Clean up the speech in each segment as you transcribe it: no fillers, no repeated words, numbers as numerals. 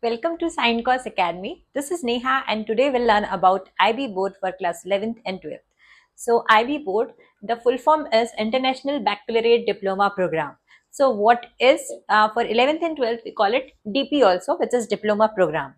Welcome to SignCourse Academy. This is Neha and today we'll learn about IB board for class 11th and 12th. So IB board, the full form is International Baccalaureate Diploma Program. So what is for 11th and 12th we call it DP also, which is Diploma Program.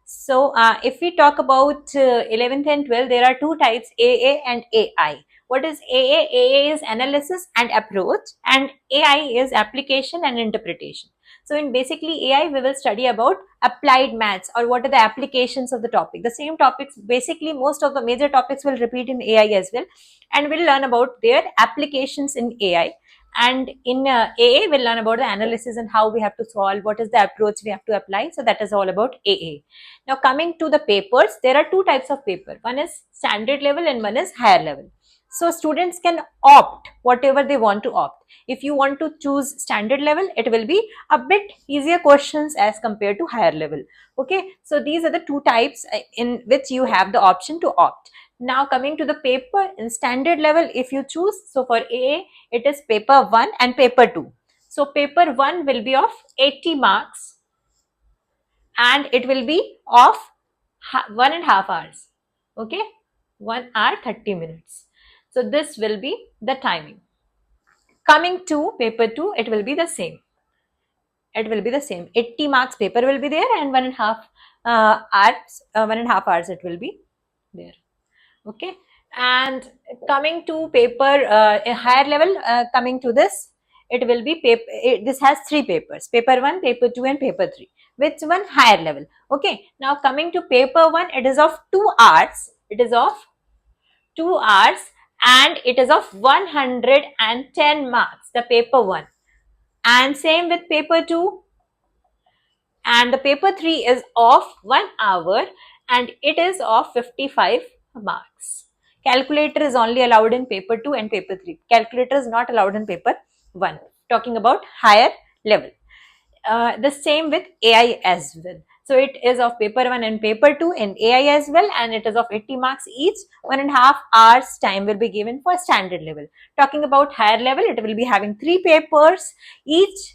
So if we talk about 11th and 12th, there are two types, AA and AI. What is AA? AA is analysis and approach and AI is application and interpretation. So in basically AI, we will study about applied maths or what are the applications of the topic. The same topics, basically most of the major topics will repeat in AI as well, and we'll learn about their applications in AI. And in AA, we'll learn about the analysis and how we have to solve, what is the approach we have to apply. So that is all about AA. Now coming to the papers, there are two types of paper. One is standard level and one is higher level. So students can opt whatever they want to opt. If you want to choose standard level, it will be a bit easier questions as compared to higher level. Okay, so these are the two types in which you have the option to opt. Now coming to the paper, in standard level, if you choose, so for AA, it is paper 1 and paper 2. So paper 1 will be of 80 marks and it will be of 1.5 hours. Okay, 1 hour 30 minutes. So this will be the timing. Coming to paper 2, it will be the same. It will be the same. 80 marks paper will be there and 1.5 hours, 1.5 hours it will be there. Okay, and coming to paper a higher level, coming to this, it will be paper. This has three papers: paper 1, paper 2, and paper 3. Which one? Higher level. Okay. Now coming to paper 1, it is of 2 hours. It is of 2 hours and it is of 110 marks. The paper 1, and same with paper 2. And the paper 3 is of 1 hour and it is of 55 marks. Calculator is only allowed in paper 2 and paper 3. Calculator is not allowed in paper 1. Talking about higher level. The same with AI as well. So it is of paper 1 and paper 2 in AI as well, and it is of 80 marks each. 1.5 hours time will be given for standard level. Talking about higher level, it will be having 3 papers each.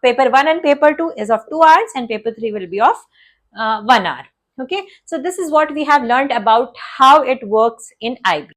Paper 1 and paper 2 is of 2 hours and paper 3 will be of 1 hour. Okay, so this is what we have learned about how it works in IB.